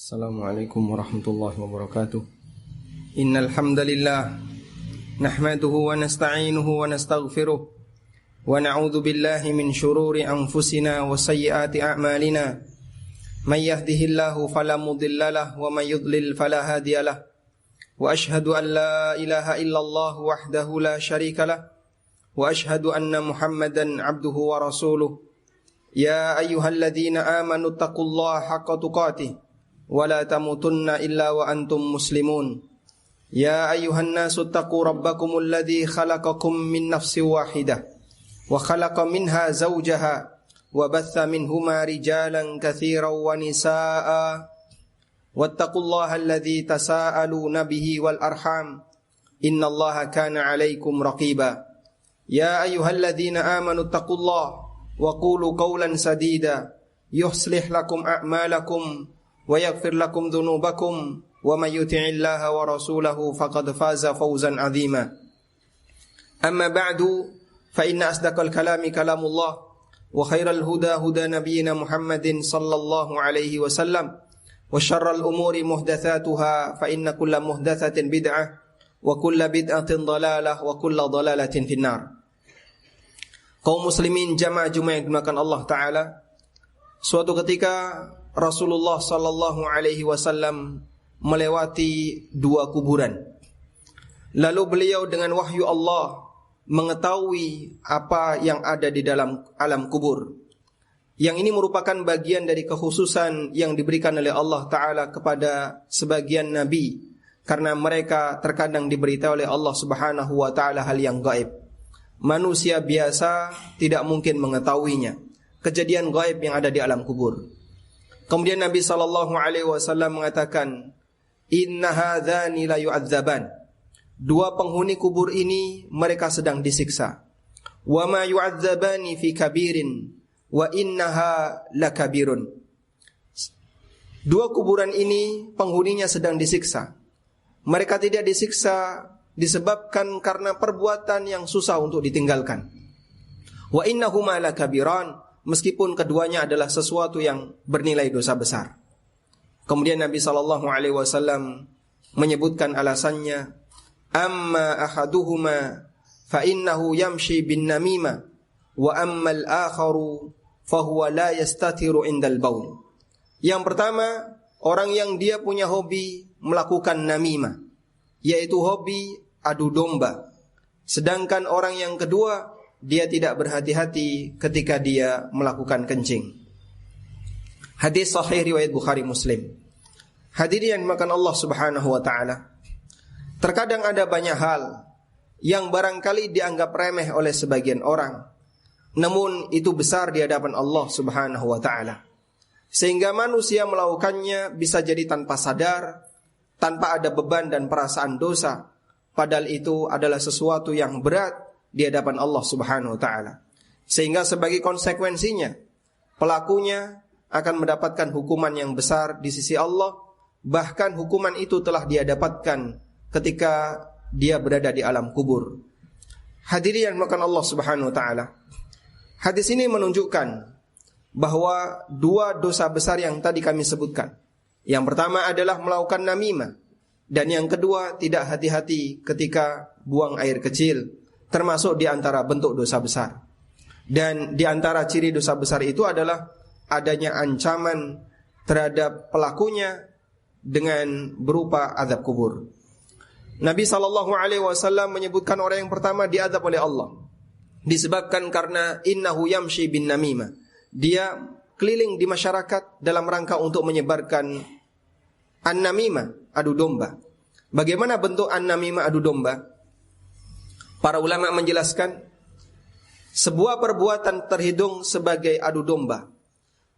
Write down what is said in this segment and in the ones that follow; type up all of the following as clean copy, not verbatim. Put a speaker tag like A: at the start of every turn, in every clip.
A: Assalamualaikum warahmatullahi wabarakatuh. Innal hamdalillah nahmaduhu wa nasta'inuhu wa nastaghfiruh wa na'udzu billahi min shururi anfusina wa sayyiati a'malina. May yahdihillahu fala mudilla lahu wa may yudlil fala hadiyalah. Wa ashhadu an la ilaha illallah wahdahu la syarika lah wa ashhadu anna Muhammadan 'abduhu wa rasuluh. Ya ayyuhalladzina amanu taqullaha haqqa tuqatih wa la tamutunna illa wa antum muslimun. Ya ayyuhan nasu taqu rabbakumul ladzi khalaqakum min nafsin wahidah wa khalaqa minha zawjaha wa batha minhuma rijalan katsiran wa nisaa'a wattaqullaha alladzi tasaaluna bihi wal arham innallaha kana 'alaikum raqiba. Ya ayyuhalladzina amanu taqullaha wa qulu qawlan sadida yuslih lakum a'malakum wa yaghfir lakum dhunubakum wa may yuti'illaha wa rasulahu faqad faza fawzan 'azima. Amma ba'du fa inna asdaqal kalami kalamullah wa khairal huda huda nabiyyina Muhammadin sallallahu alaihi wasallam wa syarral umuri muhdatsatuha fa inna kulla muhdatsatin bid'ah wa kulla bid'atin dhalalah wa kulla dhalalatin finnar. Kaum muslimin jamaah Jumat yang dimuliakan Allah taala, suatu ketika Rasulullah sallallahu alaihi wasallam melewati dua kuburan. Lalu beliau dengan wahyu Allah mengetahui apa yang ada di dalam alam kubur. Yang ini merupakan bagian dari kekhususan yang diberikan oleh Allah taala kepada sebagian nabi, karena mereka terkadang diberitahu oleh Allah Subhanahu wa taala hal yang gaib. Manusia biasa tidak mungkin mengetahuinya, kejadian gaib yang ada di alam kubur. Kemudian Nabi sallallahu alaihi wasallam mengatakan, "Inna hadzani la yu'adzaban." Dua penghuni kubur ini mereka sedang disiksa. "Wa ma yu'adzabani fi kabirin wa innaha lakabirun." Dua kuburan ini penghuninya sedang disiksa. Mereka tidak disiksa disebabkan karena perbuatan yang susah untuk ditinggalkan. Wa innahuma lakabiran, meskipun keduanya adalah sesuatu yang bernilai dosa besar. Kemudian Nabi sallallahu alaihi wasallam menyebutkan alasannya, "Amma ahaduhuma fa innahu yamshi bin namimah wa amma al-akharu fa huwa la yastatiru indal baul." Yang pertama, orang yang dia punya hobi melakukan namimah, yaitu hobi adu domba. Sedangkan orang yang kedua, dia tidak berhati-hati ketika dia melakukan kencing. Hadis sahih riwayat Bukhari Muslim. Hadirin yang dimuliakan Allah Subhanahu wa taala, terkadang ada banyak hal yang barangkali dianggap remeh oleh sebagian orang, namun itu besar di hadapan Allah Subhanahu wa taala. Sehingga manusia melakukannya bisa jadi tanpa sadar, tanpa ada beban dan perasaan dosa, padahal itu adalah sesuatu yang berat di hadapan Allah Subhanahu wa taala. Sehingga sebagai konsekuensinya pelakunya akan mendapatkan hukuman yang besar di sisi Allah, bahkan hukuman itu telah dia dapatkan ketika dia berada di alam kubur. Hadirin yang dimuliakan Allah Subhanahu wa taala, hadis ini menunjukkan bahwa dua dosa besar yang tadi kami sebutkan. Yang pertama adalah melakukan namimah, dan yang kedua tidak hati-hati ketika buang air kecil, termasuk di antara bentuk dosa besar. Dan di antara ciri dosa besar itu adalah adanya ancaman terhadap pelakunya dengan berupa azab kubur. Nabi sallallahu alaihi wasallam menyebutkan orang yang pertama diazab oleh Allah disebabkan karena innahu yamshi bin namimah. Dia keliling di masyarakat dalam rangka untuk menyebarkan an-namimah, adu domba. Bagaimana bentuk an-namimah, adu domba? Para ulama menjelaskan, sebuah perbuatan terhitung sebagai adu domba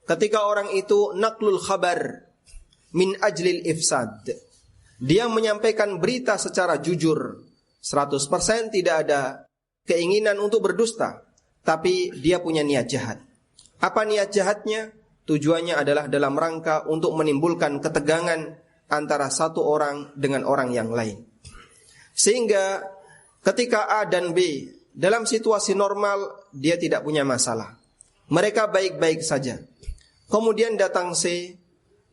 A: ketika orang itu naqlul khabar min ajlil ifsad. Dia menyampaikan berita secara jujur, 100% tidak ada keinginan untuk berdusta, tapi dia punya niat jahat. Apa niat jahatnya? Tujuannya adalah dalam rangka untuk menimbulkan ketegangan antara satu orang dengan orang yang lain. Sehingga ketika A dan B dalam situasi normal, dia tidak punya masalah. Mereka baik-baik saja. Kemudian datang C,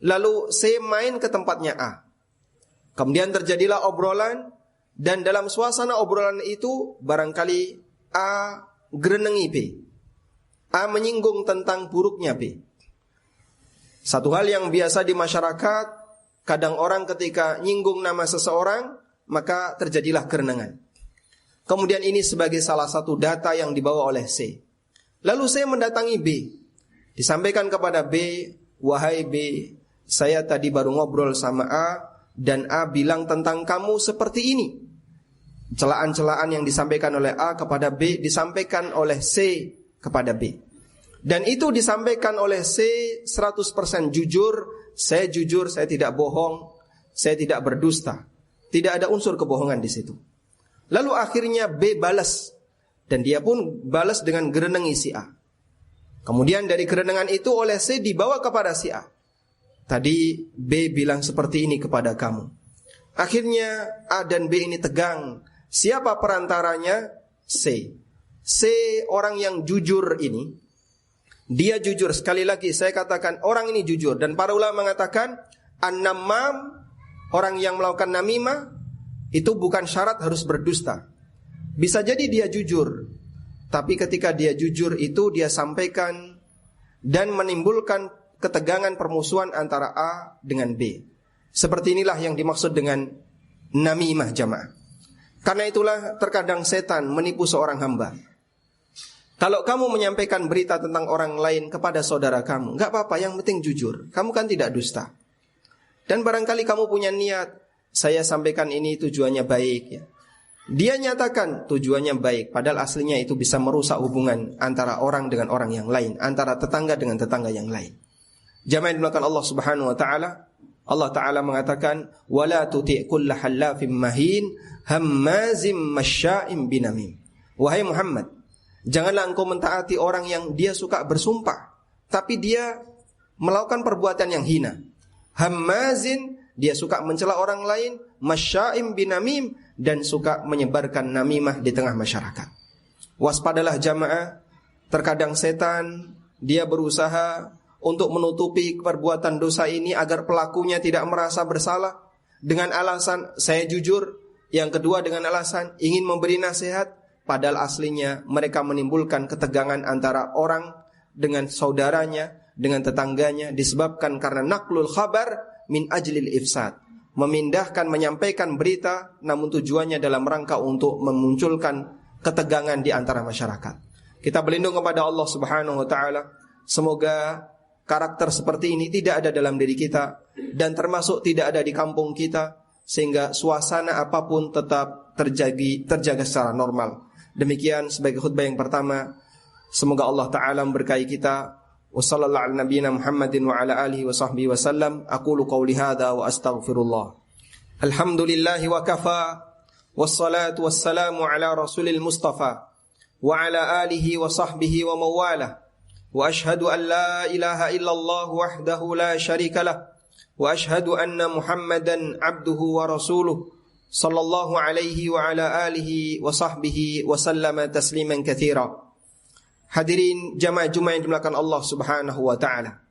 A: lalu C main ke tempatnya A. Kemudian terjadilah obrolan, dan dalam suasana obrolan itu barangkali A gerenengi B. A menyinggung tentang buruknya B. Satu hal yang biasa di masyarakat, kadang orang ketika nyinggung nama seseorang, maka terjadilah kerenengan. Kemudian ini sebagai salah satu data yang dibawa oleh C. Lalu C mendatangi B. Disampaikan kepada B, wahai B, saya tadi baru ngobrol sama A, dan A bilang tentang kamu seperti ini. Celaan-celaan yang disampaikan oleh A kepada B disampaikan oleh C kepada B. Dan itu disampaikan oleh C 100% jujur, saya tidak bohong, saya tidak berdusta. Tidak ada unsur kebohongan di situ. Lalu akhirnya B balas, dan dia pun balas dengan gerenengi si A. Kemudian dari kerenengan itu oleh C dibawa kepada si A. Tadi B bilang seperti ini kepada kamu. Akhirnya A dan B ini tegang. Siapa perantaranya? C. C orang yang jujur ini, dia jujur. Sekali lagi saya katakan orang ini jujur. Dan para ulama mengatakan an-namam, orang yang melakukan namimah, itu bukan syarat harus berdusta. Bisa jadi dia jujur, tapi ketika dia jujur itu dia sampaikan dan menimbulkan ketegangan permusuhan antara A dengan B. Seperti inilah yang dimaksud dengan namimah jamaah. Karena itulah terkadang setan menipu seorang hamba. Kalau kamu menyampaikan berita tentang orang lain kepada saudara kamu, gak apa-apa, yang penting jujur. Kamu kan tidak dusta. Dan barangkali kamu punya niat, saya sampaikan ini tujuannya baik ya. Dia nyatakan tujuannya baik, padahal aslinya itu bisa merusak hubungan antara orang dengan orang yang lain, antara tetangga dengan tetangga yang lain. Jamaah yang dimuliakan Allah Subhanahu wa taala, Allah taala mengatakan wala tuti' kulla hallafim mahin hammazim masya'im binamim. Wahai Muhammad, janganlah engkau mentaati orang yang dia suka bersumpah, tapi dia melakukan perbuatan yang hina. Hammazin, dia suka mencela orang lain, masya'im binamim, dan suka menyebarkan namimah di tengah masyarakat. Waspadalah jamaah, terkadang setan dia berusaha untuk menutupi perbuatan dosa ini agar pelakunya tidak merasa bersalah dengan alasan saya jujur, yang kedua dengan alasan ingin memberi nasihat, padahal aslinya mereka menimbulkan ketegangan antara orang dengan saudaranya, dengan tetangganya, disebabkan karena naklul khabar min ajlil ifsad, memindahkan, menyampaikan berita namun tujuannya dalam rangka untuk memunculkan ketegangan di antara masyarakat. Kita berlindung kepada Allah Subhanahu wa taala, semoga karakter seperti ini tidak ada dalam diri kita dan termasuk tidak ada di kampung kita, sehingga suasana apapun tetap terjaga secara normal. Demikian sebagai khutbah yang pertama. Semoga Allah taala memberkahi kita. Wassallallahu ala nabiyyina Muhammadin wa ala alihi wa sahbihi wa sallam. Aqulu qawli hadha wa astaghfirullah. Alhamdulillahi wa kafa, wassalatu wassalamu ala rasulil mustafa wa ala alihi wa sahbihi wa mawalah. Wa ashhadu an la ilaha illallah wahdahu la syarika lah, wa ashhadu anna Muhammadan abduhu wa rasuluh sallallahu alaihi wa ala alihi wa sahbihi wa sallama tasliman katsira. Hadirin jamaah Jumat yang dimuliakan Allah Subhanahu wa taala.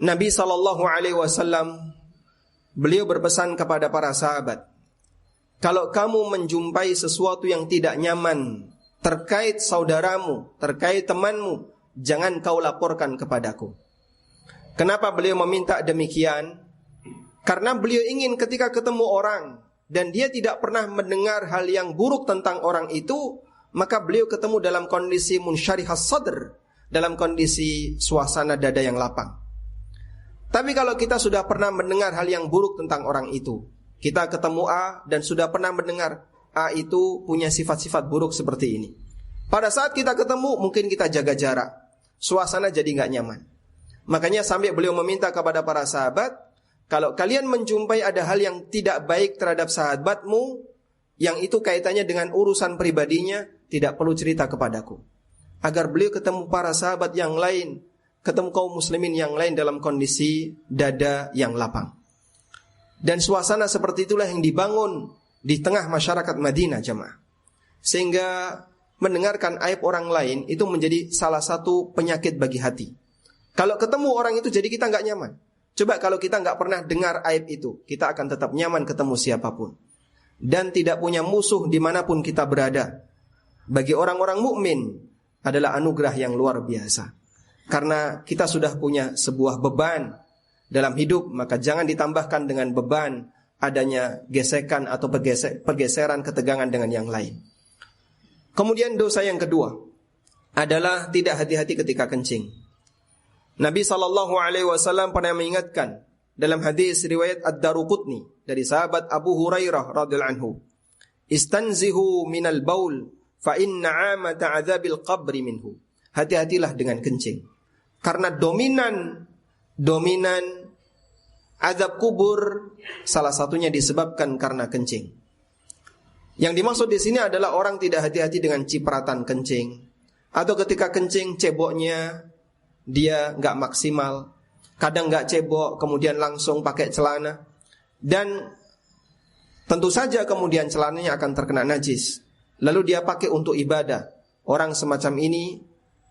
A: Nabi sallallahu alaihi wasallam beliau berpesan kepada para sahabat, kalau kamu menjumpai sesuatu yang tidak nyaman terkait saudaramu, terkait temanmu, jangan kau laporkan kepadaku. Kenapa beliau meminta demikian? Karena beliau ingin ketika ketemu orang dan dia tidak pernah mendengar hal yang buruk tentang orang itu, maka beliau ketemu dalam kondisi munsyarihas sadr, dalam kondisi suasana dada yang lapang. Tapi kalau kita sudah pernah mendengar hal yang buruk tentang orang itu, kita ketemu A dan sudah pernah mendengar A itu punya sifat-sifat buruk seperti ini, pada saat kita ketemu mungkin kita jaga jarak, suasana jadi gak nyaman. Makanya sampai beliau meminta kepada para sahabat, kalau kalian menjumpai ada hal yang tidak baik terhadap sahabatmu, yang itu kaitannya dengan urusan pribadinya, tidak perlu cerita kepadaku. Agar beliau ketemu para sahabat yang lain, ketemu kaum muslimin yang lain dalam kondisi dada yang lapang. Dan suasana seperti itulah yang dibangun di tengah masyarakat Madinah jemaah. Sehingga mendengarkan aib orang lain itu menjadi salah satu penyakit bagi hati. Kalau ketemu orang itu jadi kita nggak nyaman. Coba kalau kita nggak pernah dengar aib itu, kita akan tetap nyaman ketemu siapapun. Dan tidak punya musuh dimanapun kita berada. Bagi orang-orang mukmin adalah anugerah yang luar biasa. Karena kita sudah punya sebuah beban dalam hidup, maka jangan ditambahkan dengan beban adanya gesekan atau pergeseran ketegangan dengan yang lain. Kemudian dosa yang kedua adalah tidak hati-hati ketika kencing. Nabi SAW pernah mengingatkan dalam hadis riwayat Ad-Daruqutni dari sahabat Abu Hurairah radhiyallahu anhu, "Istanzihu minal baul fa inna 'amata 'adzabil qabri minhu." Hati-hatilah dengan kencing. Karena dominan azab kubur salah satunya disebabkan karena kencing. Yang dimaksud di sini adalah orang tidak hati-hati dengan cipratan kencing, atau ketika kencing ceboknya dia nggak maksimal, kadang nggak cebok kemudian langsung pakai celana, dan tentu saja kemudian celananya akan terkena najis, lalu dia pakai untuk ibadah. Orang semacam ini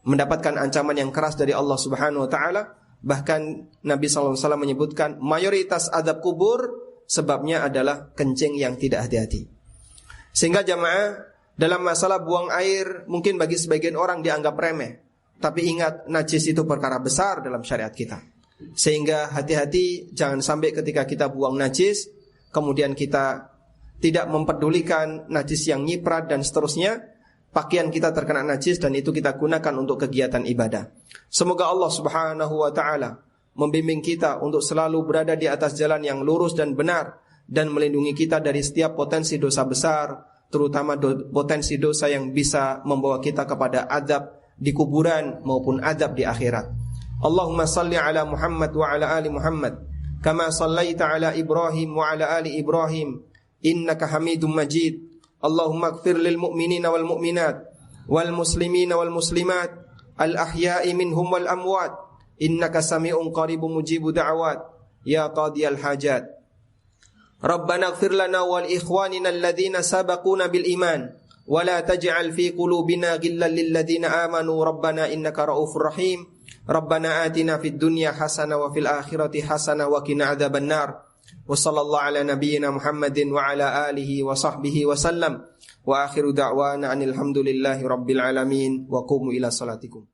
A: mendapatkan ancaman yang keras dari Allah Subhanahu wa taala. Bahkan Nabi SAW menyebutkan mayoritas azab kubur sebabnya adalah kencing yang tidak hati-hati. Sehingga jamaah, dalam masalah buang air mungkin bagi sebagian orang dianggap remeh, tapi ingat, najis itu perkara besar dalam syariat kita. Sehingga hati-hati, jangan sampai ketika kita buang najis kemudian kita tidak mempedulikan najis yang nyiprat dan seterusnya, pakaian kita terkena najis dan itu kita gunakan untuk kegiatan ibadah. Semoga Allah Subhanahu wa taala membimbing kita untuk selalu berada di atas jalan yang lurus dan benar, dan melindungi kita dari setiap potensi dosa besar, terutama potensi dosa yang bisa membawa kita kepada azab di kuburan maupun azab di akhirat. Allahumma salli ala Muhammad wa ala ali Muhammad kama sallaita ala Ibrahim wa ala ali Ibrahim innaka Hamidum Majid. Allahumma ighfir lil mu'minina wal mu'minat wal muslimina wal muslimat al ahya'i minhum wal amwat innaka sami'un qaribun mujibu da'awat ya qadiyal hajat. Rabbana ighfir lana wal ikhwanina alladhina sabaquna bil iman ولا تجعل في قلوبنا غلا للذين آمنوا ربنا إنك رؤوف رحيم ربنا آتنا في الدنيا حسنة وفي الآخرة حسنة وقنا عذاب النار وصلى الله على نبينا محمد وعلى آله وصحبه وسلم وآخر دعوانا أن الحمد لله رب العالمين وقوموا إلى صلاتكم.